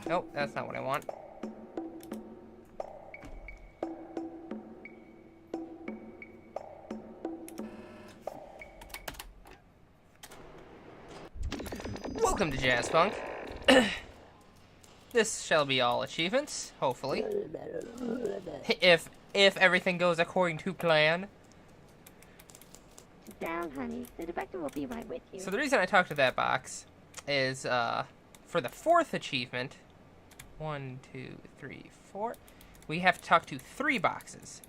Nope, that's not what I want. Welcome to Jazz Funk. This shall be all achievements, hopefully. If everything goes according to plan. Down, honey. The detective will be right with you. So the reason I talked to that box is for the 4th achievement. 1, 2, 3, 4. We have to talk to 3 boxes.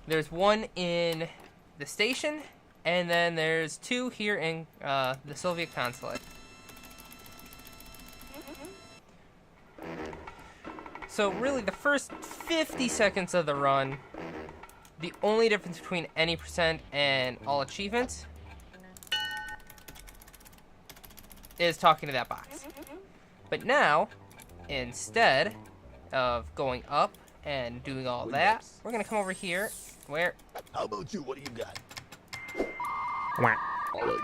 There's one in the station, and then there's 2 here in the Soviet consulate. So really, the first 50 seconds of the run, the only difference between any percent and all achievements is talking to that box. But now, instead of going up and doing all that, we're gonna come over here where... How about you? What do you got?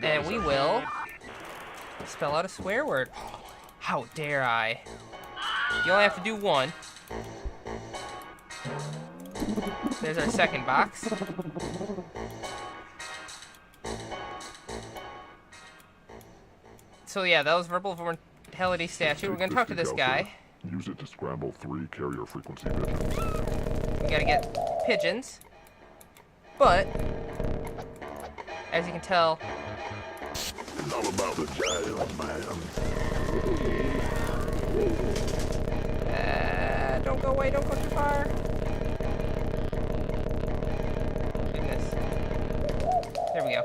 And we will spell out a swear word. How dare I? You only have to do 1. There's our second box. So yeah, that was Verbal Mortality Statue. We're gonna talk to this guy. Use it to scramble 3 carrier frequency pigeons. We gotta get pigeons. But, as you can tell... It's all about the jazz, man. Don't go away, don't go too far. Goodness. There we go.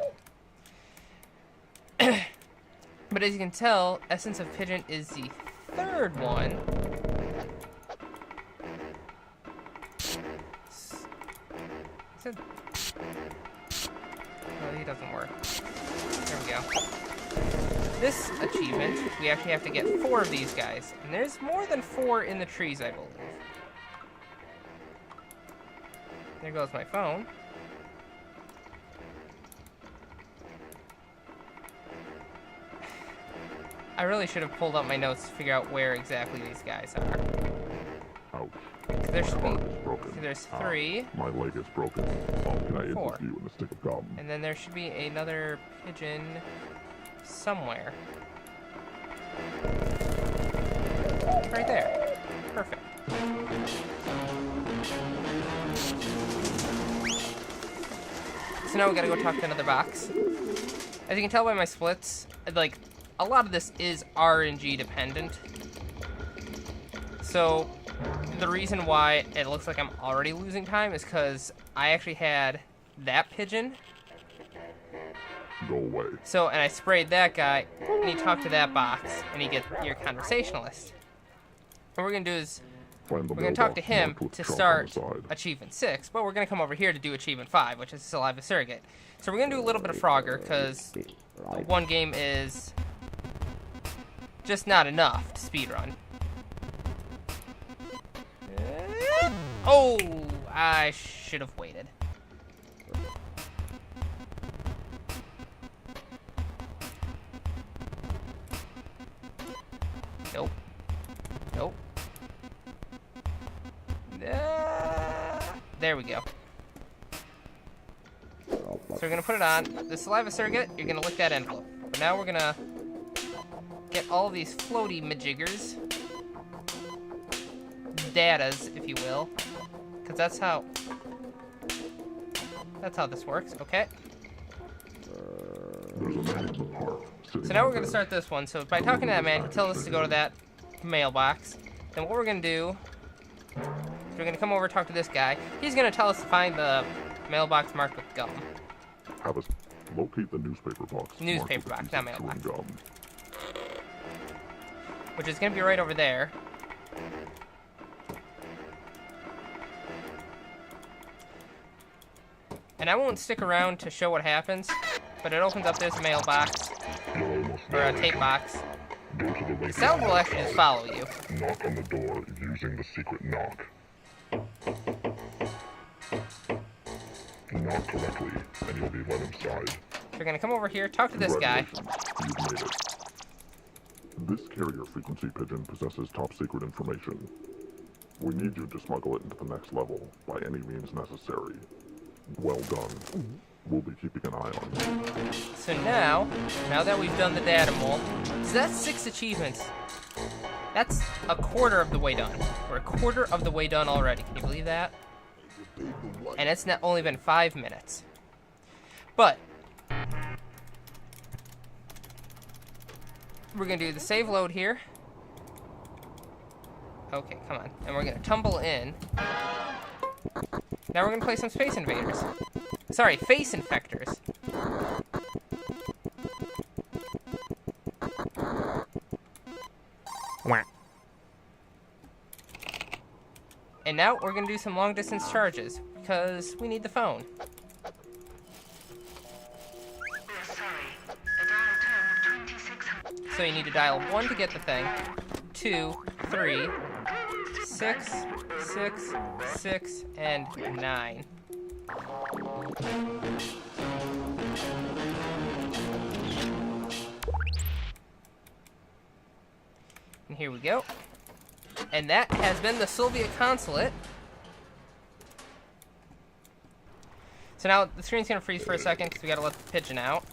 But as you can tell, Essence of Pigeon is the 3rd one. No, he doesn't work. There we go. This achievement, we actually have to get 4 of these guys. And there's more than 4 in the trees, I believe. There goes my phone. I really should have pulled up my notes to figure out where exactly these guys are. Ouch. There My should heart be... is broken. There's 3. My leg is broken. Oh, can I 4. interest you in a stick of gum? And then there should be another pigeon somewhere. Right there. Perfect. So now we gotta go talk to another box. As you can tell by my splits, like, a lot of this is RNG dependent. So, the reason why it looks like I'm already losing time is because I actually had that pigeon. Go away. So, and I sprayed that guy, and he talked to that box, and he gets your conversationalist. What we're gonna do is, Find the we're gonna talk to mailbox him marked with to chalk on start the side. Achievement 6, but we're gonna come over here to do Achievement 5, which is Saliva Surrogate. So we're gonna do a little bit of Frogger, because one game is just not enough to speedrun. Oh, I should have waited. Nope. Nope. There we go. So we're gonna put it on. The Saliva Surrogate, you're gonna lick that envelope. But now we're gonna get all these floaty majiggers. Datas, if you will. Because that's how this works, okay? There's a man in the park. So now we're gonna start this one. So by talking to that man, he tells us to go to that mailbox. Then what we're gonna do is we're gonna come over and talk to this guy. He's gonna tell us to find the mailbox marked with gum. Have us locate the newspaper box. Newspaper marked with box, a piece not of chewing mailbox. gum. Which is gonna be right over there. And I won't stick around to show what happens, but it opens up this mailbox, You're almost or a there. tape box. Go to the The Lincoln sound will actually just follow you. Knock on the door using the secret knock. Knock correctly, and you'll be let inside. So we're gonna come over here, talk to this guy. Congratulations, you've made it. This carrier frequency pigeon possesses top secret information. We need you to smuggle it into the next level by any means necessary. Well done. We'll be keeping an eye on you. So now that we've done the data mole, so that's 6 achievements. That's a quarter of the way done. We're a quarter of the way done already. Can you believe that? And it's not only been 5 minutes. But we're gonna do the save load here. Okay, come on. And we're gonna tumble in. Now we're gonna play some Space Invaders. Sorry, Face Infectors. And now we're gonna do some long distance charges because we need the phone. So you need to dial 1 to get the thing, 2, 3, 6, 6, 6, and 9. And here we go. And that has been the Soviet consulate. So now the screen's gonna freeze for a second because we gotta let the pigeon out.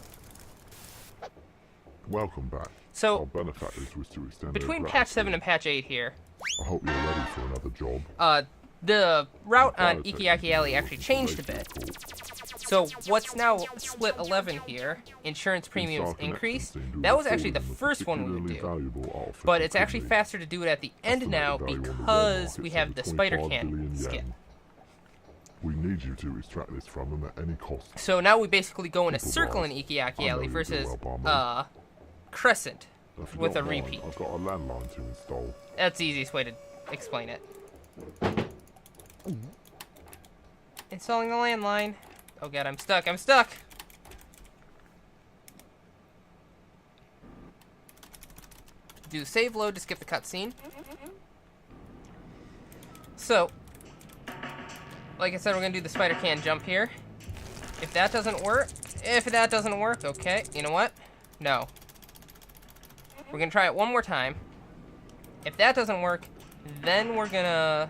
Welcome back. So Our benefactors wish to extend between their patch 7 gratitude. and patch 8 here, I hope you're ready for another job. the route on Ikiyaki Alley actually changed a bit. So what's now split 11 here, insurance premiums increase, that was actually the first one we would do. But it's actually faster to do it at the end now because we have the spider can skin. We need you to extract this from them at any cost. So now we basically go in a circle in Ikiyaki Alley versus crescent If you with a don't mind, repeat. I've got a landline to install. That's the easiest way to explain it. Installing the landline. Oh god, I'm stuck. I'm stuck! Do the save load to skip the cutscene. So, like I said, we're gonna do the spider can jump here. If that doesn't work, okay, you know what? No. We're gonna try it one more time. If that doesn't work, then we're gonna...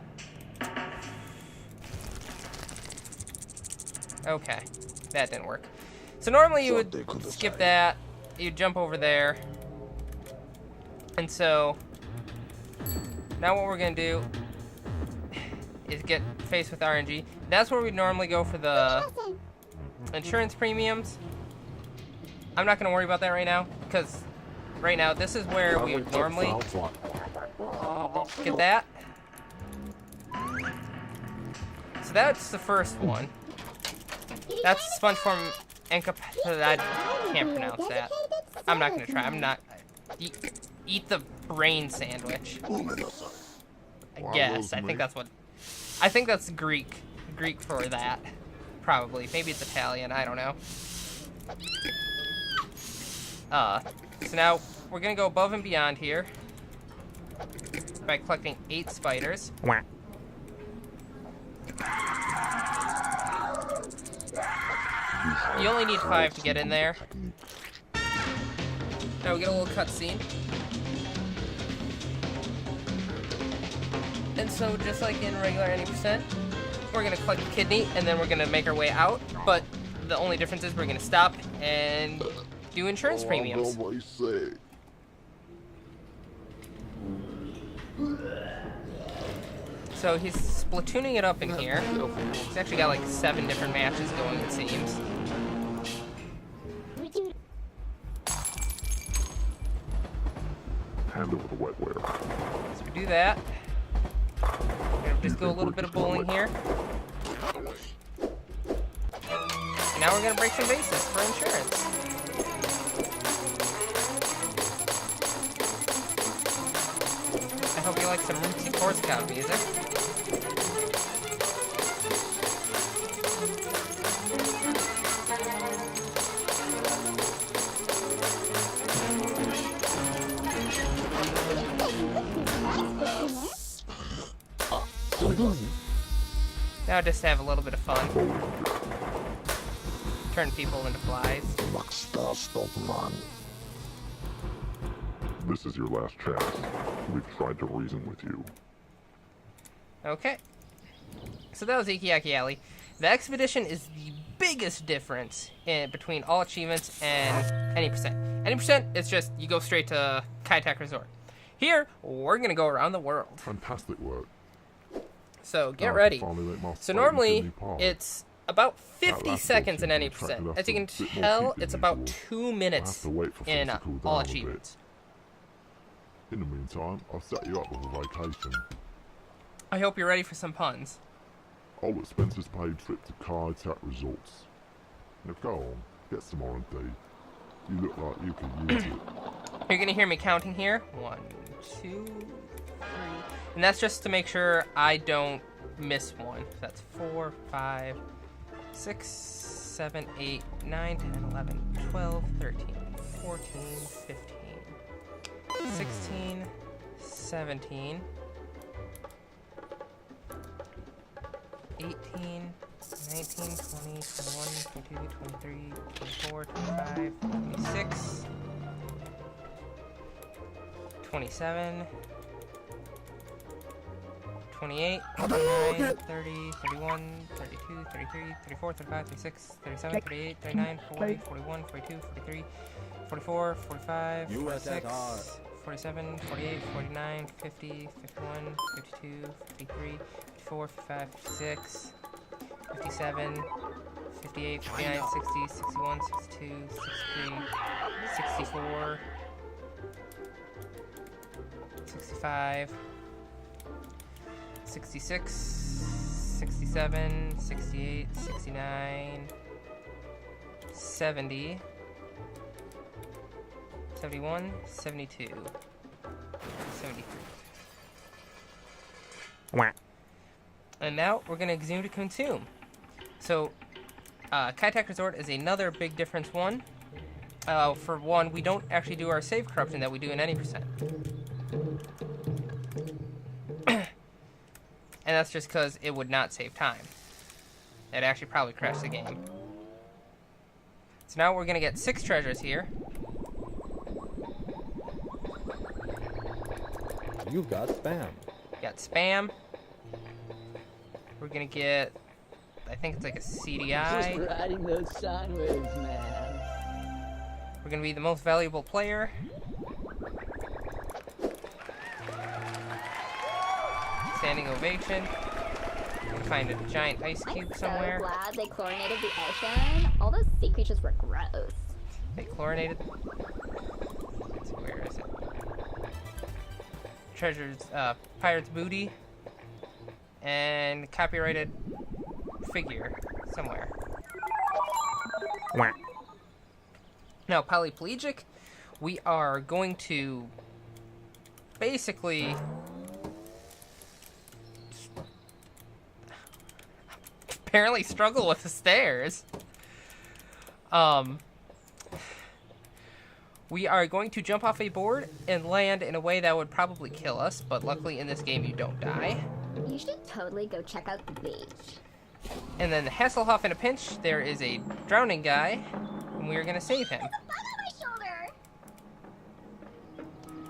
Okay, that didn't work. So normally you would skip that, you'd jump over there. And so, now what we're gonna do is get faced with RNG. That's where we'd normally go for the insurance premiums. I'm not gonna worry about that right now, because right now this is where we would normally get that. So that's the first one. That's Sponge Form I can't pronounce that. I'm not gonna try. I'm not. Eat the brain sandwich. I guess. I think that's what. I think that's Greek. Greek for that. Probably. Maybe it's Italian. I don't know. So now we're gonna go above and beyond here by collecting 8 spiders. You only need 5 to get in there. Now we get a little cutscene. And so just like in regular 90%, we're gonna collect the kidney and then we're gonna make our way out. But the only difference is we're gonna stop and do insurance premiums. What you say? So he's splatooning it up in here. He's actually got like 7 different matches going, it seems. Hand over the wetware. So we do that. We're gonna just go a little bit of bowling here. And now we're gonna break some bases for insurance. I hope you like some Rootsy Korsakov music. Now just to have a little bit of fun. Turn people into flies. This is your last chance. We've tried to reason with you. Okay. So that was Ikiyaki Alley. The Expedition is the biggest difference between all achievements and any percent. Any percent, it's just you go straight to Kai-Tak Resort. Here, we're going to go around the world. Fantastic work. So get Now I can ready. finally let my So fight normally, into Nepal. it's about 50 last seconds in portion any contracted percent. us As you a can bit more tell, heat than it's about usual. 2 We'll minutes have to wait for in things to cool all down a bit. achievements. In the meantime, I'll set you up with a vacation. I hope you're ready for some puns. All expenses paid trip to Kai-Tak Resorts. Now go on, get some R&D. You look like you could use it. You're going to hear me counting here. 1, 2, 3. And that's just to make sure I don't miss one. So that's 4, 5, 6, 7, 8, 9, 10, 11, 12, 13, 14, 15, 16, 17, 18, 19, 20, 21, 22, 23, 24, 25, 26, 27, 28, 29, 30, 31, 32, 33, 34, 35, 36, 37, 38, 39, 40, 41, 42, 43, 44, 45, 46, 47, 48, 49, 50, 51, 52, 53, 54, 55, 56, 57, 58, 59, 60, 61, 62, 63, 64, 65, 66, 67, 68, 69, 70, 71, 72, 73. And now we're going to zoom to consume. So, Kai-Tak Resort is another big difference one. For one, we don't actually do our save corruption that we do in any percent. And that's just because it would not save time. It actually probably crashed the game. So now we're going to get 6 treasures here. You got spam. Got spam. We're going to get, I think it's like a CDI. Just riding those sine waves, man. We're going to be the most valuable player. Standing ovation. We can find a giant ice cube somewhere. I'm so glad they chlorinated the ocean. All those sea creatures were gross. They chlorinated. So where is it? Treasures, pirate's booty, and copyrighted figure somewhere. Now, polyplegic, we are going to basically apparently struggle with the stairs. We are going to jump off a board and land in a way that would probably kill us, but luckily in this game you don't die. You should totally go check out the beach. And then Hasselhoff in a pinch, there is a drowning guy, and we are going to save him. There's a bug on my shoulder!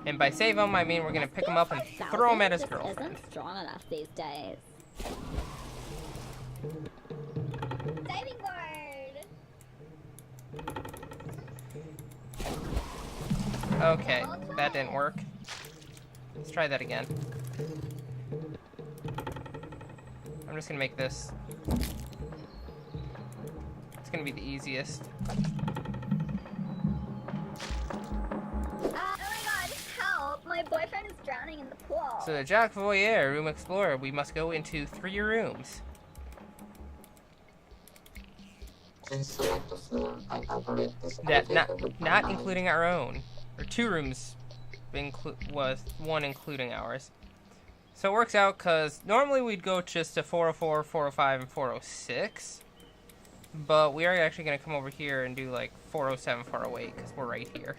And by save him, I mean we're going to pick him up and throw him at his Just girlfriend. isn't strong enough these days. Diving board! Okay, that didn't work. Let's try that again. I'm just going to make this. It's going to be the easiest. Oh my god, help! My boyfriend is drowning in the pool. So the Jacques Voyeur, Room Explorer, we must go into 3 rooms. That not including our own, or 2 rooms, was 1 including ours. So it works out because normally we'd go just to 404, 405, and 406, but we are actually going to come over here and do like 407, 408 because we're right here.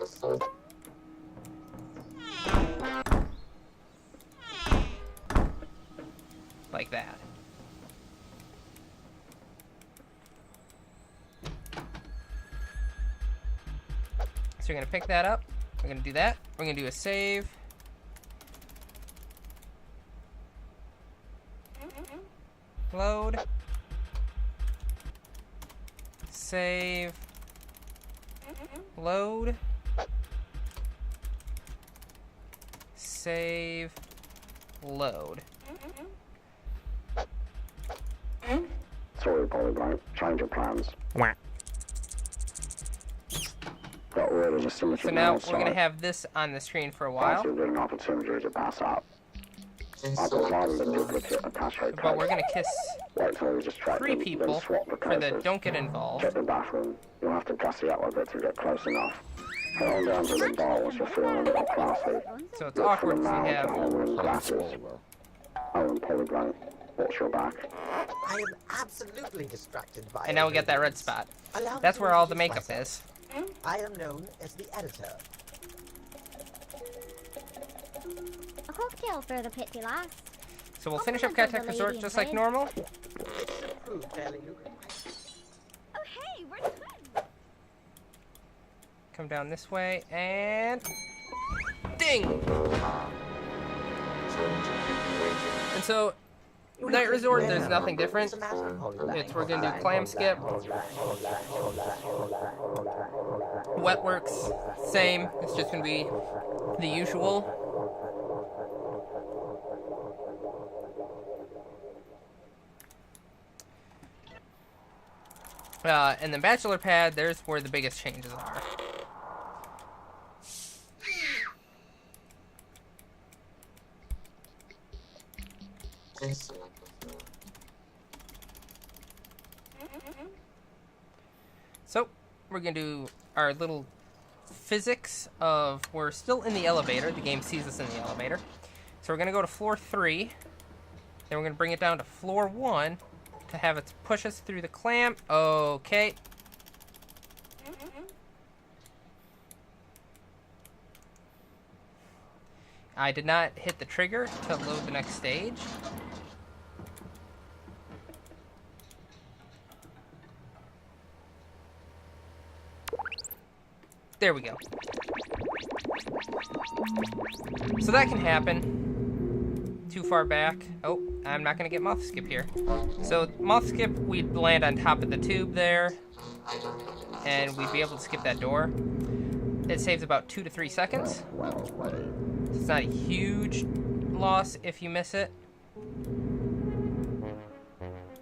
Like that. So you're going to pick that up, We're gonna do that. We're gonna do a save. Load. Save. Load. Save. Load. Sorry, Polyblank. Change your plans. Got orders of symmetry. So now we're gonna have this on the screen for a while. An opportunity to pass up. I provided a duplicate attache case. But we're gonna kiss Wait till you just track 3 them, people then swap the for the cases. don't get involved. Check the bathroom. You'll have to gussy up a bit to get close enough. Head on down to the bar once you're feeling a little classy. So it's Look for awkward the if we mouths have. and Owen glasses. Owen Polyblank. Watch your back. I am absolutely distracted by. And now we get that red spot. Allow me That's to where all the introduce makeup myself. is. I am known as the editor. A cocktail for the pitchy lass. So we'll finish up Cattech Resort just like normal. It's approved, fairly lucrative. Oh hey, we're twins. Come down this way and ding. And so Night Resort, there's nothing different. It's we're gonna do clam skip. Wetworks, same. It's just gonna be the usual. And the Bachelor Pad, there's where the biggest changes are. So, we're going to do our little physics of, we're still in the elevator. The game sees us in the elevator. So we're going to go to floor 3. Then we're going to bring it down to floor 1 to have it push us through the clamp. Okay. I did not hit the trigger to load the next stage. There we go. So that can happen. Too far back. Oh, I'm not gonna get moth skip here. So moth skip, we'd land on top of the tube there, and we'd be able to skip that door. It saves about 2 to 3 seconds. It's not a huge loss if you miss it.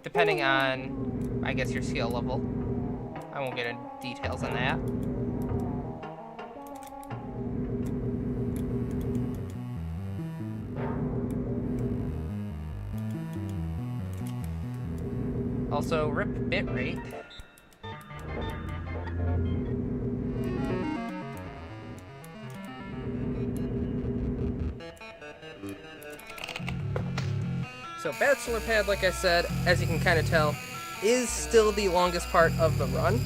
Depending on, I guess, your skill level. I won't get into details on that. Also, rip bitrate. So Bachelor Pad, like I said, as you can kind of tell, is still the longest part of the run.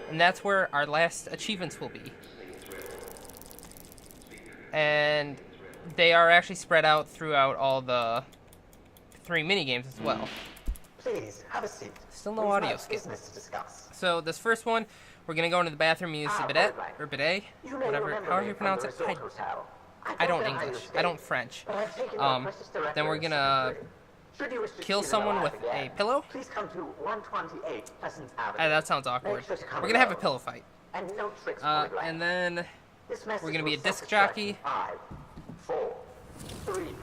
And that's where our last achievements will be. And they are actually spread out throughout all the 3 minigames as well. Please have a seat. Still no We've audio much skip. business to discuss. So this first one, we're gonna go into the bathroom and use the bidet, or bidet, You may whatever, remember however me you from pronounce the it. resort hotel. I don't know how you English. I stayed, don't French. but I've taken your precious Then we're directive gonna securely. Should you wish to kill see them someone alive with again, a pillow. Please come to 128 Pleasant Avenue. That sounds awkward. Make sure to come We're gonna have a alone. pillow fight. And no tricks, And then this message we're gonna be will a disc self-destruct jockey. in 5, 4, 3.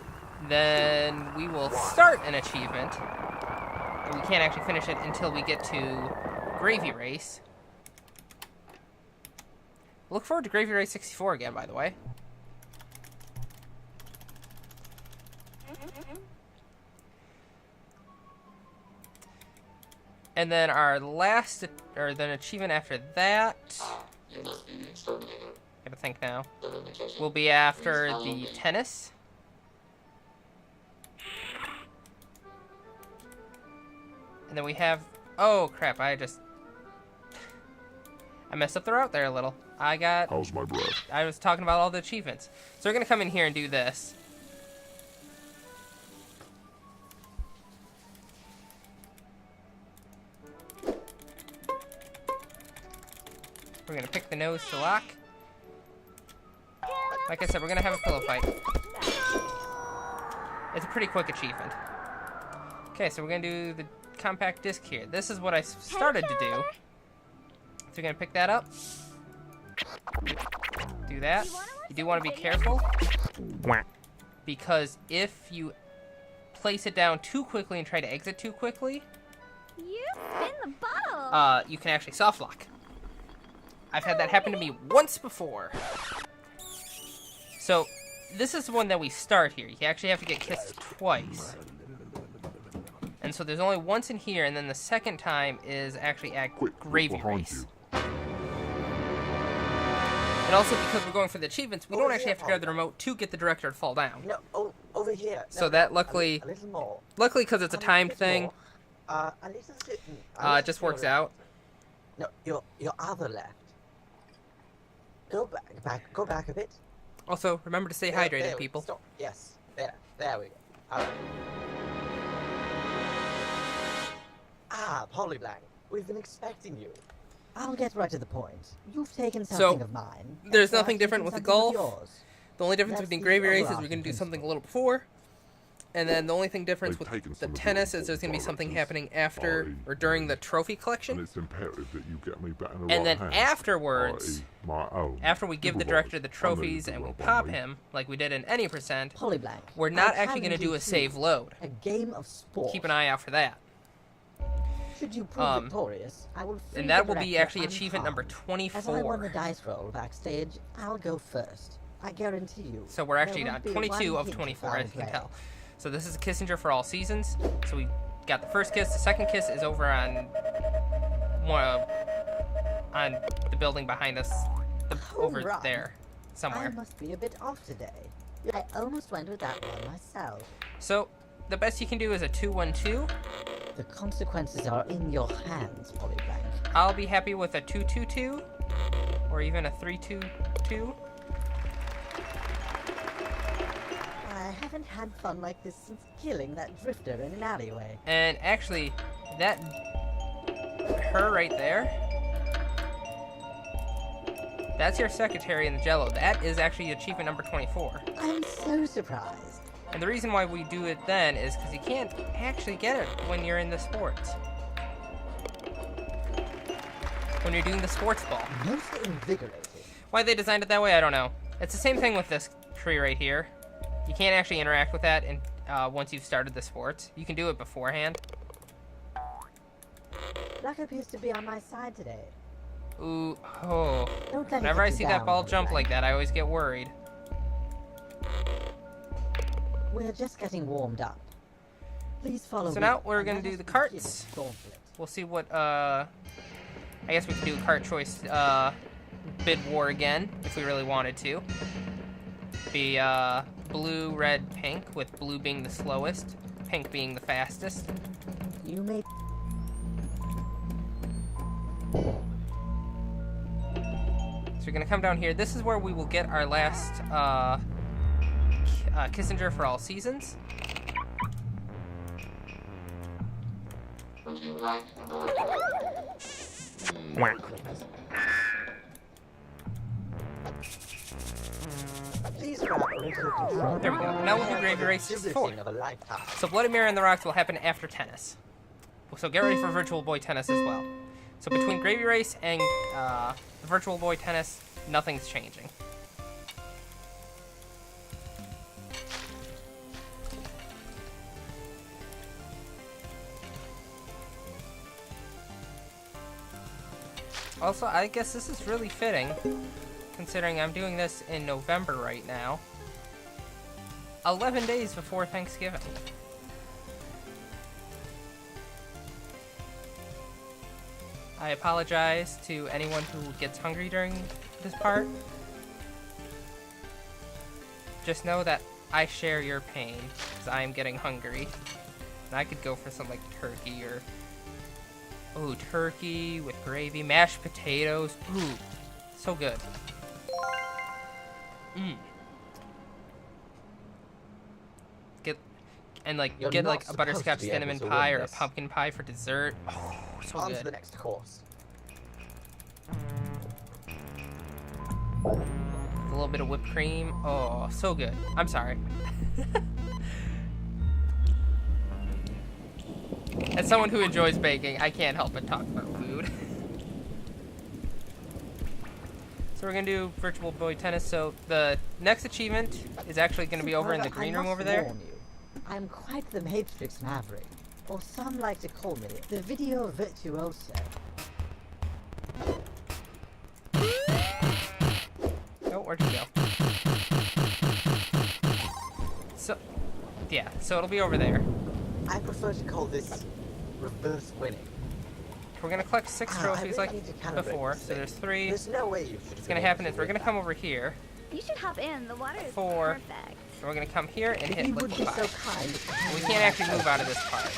Then we will start an achievement. And we can't actually finish it until we get to Gravy Race. Look forward to Gravy Race 64 again, by the way. And then our last, or then achievement after that, gotta think now, will be after the tennis. And then we have, oh crap, I messed up the route there a little. How's my breath? I was talking about all the achievements. So we're gonna come in here and do this. We're gonna pick the nose to lock. Like I said, we're gonna have a pillow fight. It's a pretty quick achievement. Okay, so we're gonna do the compact disc here. This is what I started to do. So we're gonna pick that up. Do that. You do want to be careful, because if you place it down too quickly and try to exit too quickly, You spin the bottle. you can actually soft lock. I've had that happen to me once before. So this is the one that we start here. You actually have to get kissed twice. And so there's only once in here, and then the second time is actually at Quick, Gravy behind Race. you. And also because we're going for the achievements, we don't actually have to grab the remote to get the director to fall down. No, over here. So No, that a luckily, little more. because it's a timed bit thing, more. A little bit- it just works your out. left. No, your other left. Go back, go back a bit. Also, remember to stay There hydrated, we- people. Stop. Yes, there we go. All right. Polyblank, we've been expecting you. I'll get right to the point. You've taken So, something of mine. there's and nothing I've different taken with the something of golf. yours. The only difference That's between the Gravy Race is overarching we're going to do something a principle. little before. And then the only thing difference They've with taken the some of your tennis is there's going to be important something directors. happening after or during the trophy And collection. it's imperative that you get me back in the And right then hand, afterwards, i.e. my own. after we give the Otherwise, director the I know trophies you and we can pop rub on me. him, like we did in any percent, Polyblank. we're not I actually going to challenge do you a save to load. a game of sport. Keep an eye out for that. Should you prove victorious, I will free And that the will be director actually achievement number unharmed. As I won the 24. dice roll backstage, I'll go first. I guarantee you. So we're there actually won't on be 22 one of hint 24, foul as you can play. tell. So this is a Kissinger for all seasons. So we got the first kiss. The second kiss is over on the building behind us, over run. there, I somewhere. must be a bit off today. I almost went with that one myself. So the best you can do is a 2-1-2. The consequences are in your hands, Polyblank. I'll be happy with a 2-2-2, or even a 3-2-2. I haven't had fun like this since killing that drifter in an alleyway. And actually, her right there, that's your secretary in the Jello. That is actually achievement number 24. I'm so surprised. And the reason why we do it then is because you can't actually get it when you're in the sports. When you're doing the sports ball. Most invigorating. Why they designed it that way, I don't know. It's the same thing with this tree right here. You can't actually interact with that once you've started the sports. You can do it beforehand. Luck appears to be on my side today. Ooh, oh. Don't let me Whenever I get you see that down, ball jump Polyblank. like that, I always get worried. We're just getting warmed up. Please follow So me, now we're and gonna let do us the begin carts. the gauntlet. We'll see what, I guess we could do a cart choice, bid war again, if we really wanted to. Be, blue, red, pink, with blue being the slowest, pink being the fastest. You may So we're gonna come down here. This is where we will get our last, Kissinger for all seasons. Please grab a little control. There we go. Now we'll do Gravy Race 4. Everything of a lifetime. So Bloody Mary and the Rocks will happen after tennis. So get ready for Virtual Boy Tennis as well. So between Gravy Race and the Virtual Boy Tennis, nothing's changing. Also, I guess this is really fitting, considering I'm doing this in November right now. 11 days before Thanksgiving. I apologize to anyone who gets hungry during this part. Just know that I share your pain, because I am getting hungry. And I could go for some, like, turkey or... Ooh, turkey with gravy, mashed potatoes. Ooh, so good. You're Get not like a supposed butterscotch to be able cinnamon to pie win or a this. pumpkin pie for dessert. Oh, so On to the good. next course. little bit of whipped cream. Oh, so good. I'm sorry. As someone who enjoys baking, I can't help but talk about food. So we're gonna do Virtual Boy Tennis. So the next achievement is actually gonna be over in the green room over there. Warn you, I'm quite the Matrix Maverick, or some like to call me the video virtuoso. Oh, where'd you go? So, yeah, so it'll be over there. I prefer to call this reverse winning. We're gonna collect 6 I trophies really like need to calibrate before, this so thing. there's 3. There's no way you should. What's gonna happen is we're gonna come over here, You should hop in. The water is 4, perfect. and we're gonna come here and If hit you would be liquefy. so kind. And we can't actually move out of this part.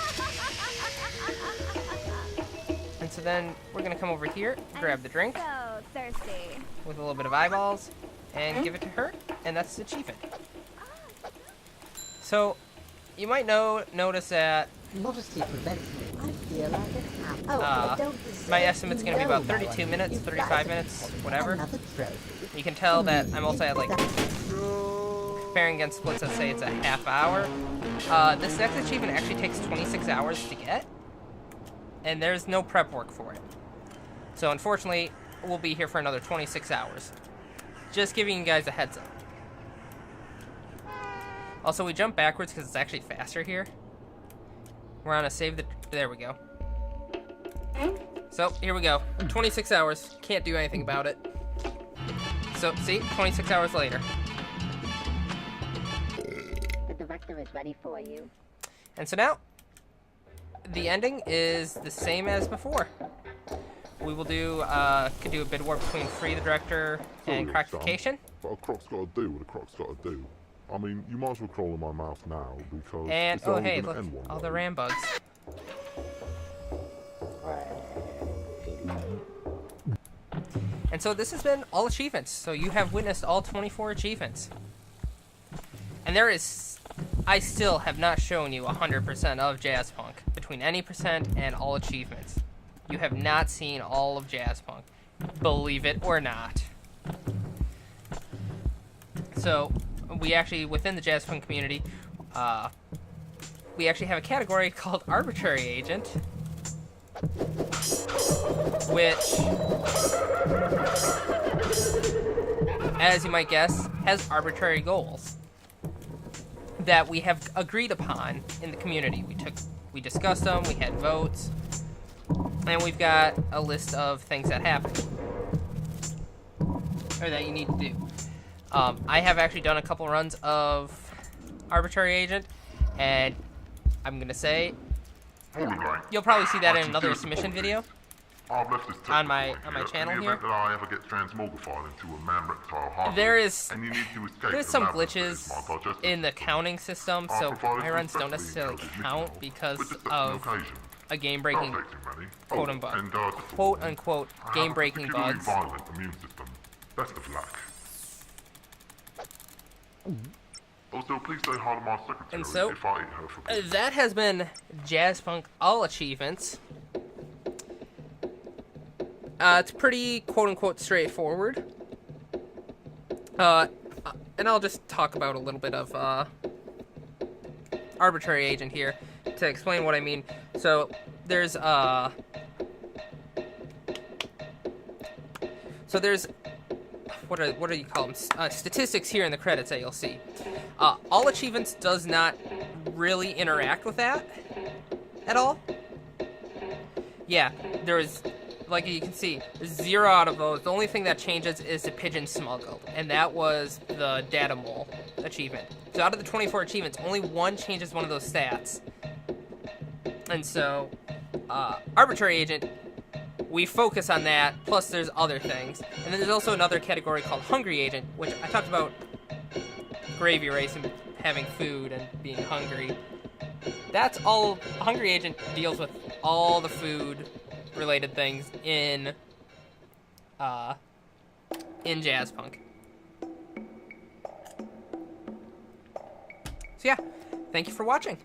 And so then we're gonna come over here, grab the drink So thirsty. with a little bit of eyeballs, and give it to her, and that's the achievement. So, you might notice that Modesty prevents me. I feel like a cat. Oh, Uh, I don't deserve my estimate's gonna be about no 32 one. minutes, You 35 guys minutes, have whatever. Another trophy. You can tell that I'm also at like comparing against splits, let's say it's a half hour. This next achievement actually takes 26 hours to get, and there's no prep work for it. So unfortunately, we'll be here for another 26 hours. Just giving you guys a heads up. Also, we jump backwards because it's actually faster here. We're on a save the... There we go. So, here we go. 26 hours. Can't do anything about it. So, see? 26 hours later. The director is ready for you. And so now, the ending is the same as before. We will do, could do a bid war between Free the Director and Sorry, Crockification. Sam, but a croc's got to do what a croc's got to do. I mean, you might as well crawl in my mouth now because And, it's oh only hey, gonna look, end one all way. the ram bugs. And so this has been all achievements. So you have witnessed all 24 achievements. And there is, I still have not shown you 100% of Jazzpunk between any percent and all achievements. You have not seen all of Jazzpunk, believe it or not. So we actually, within the Jazzpunk community, we actually have a category called Arbitrary Agent, which, as you might guess, has arbitrary goals that we have agreed upon in the community. We discussed them, we had votes, and we've got a list of things that happen, or that you need to do. I have actually done a couple runs of Arbitrary Agent, and I'm gonna say you'll probably see that in another submission video. I've left this on my text channel in the here. event that I ever get transmogrified into a man-reptile hybrid, and you need to escape There's the some labyrinth that glitches is my digestive in the counting system, I'll so provide my runs don't respectfully necessarily encoded mission count notes, because but just an of occasion. a game-breaking, Don't take too many. quote Oh, unquote, and, just quote unquote, I have a game-breaking particularly bugs. violent immune system. Best of luck. Also, please say hi to my secretary And so, if I eat her for pizza. That has been Jazzpunk All Achievements. It's pretty quote-unquote straightforward. And I'll just talk about a little bit of Arbitrary Agent here to explain what I mean. So there's what do you call them? Statistics here in the credits that you'll see. All Achievements does not really interact with that at all. Yeah, there's, like you can see, 0 out of those. The only thing that changes is the pigeon smuggled, and that was the data mole achievement. So out of the 24 achievements, only 1 changes one of those stats. And so, Arbitrary Agent, we focus on that, plus there's other things. And then there's also another category called Hungry Agent, which I talked about Gravy Race and having food and being hungry. That's all. Hungry Agent deals with all the food related things in Jazzpunk. So yeah, thank you for watching.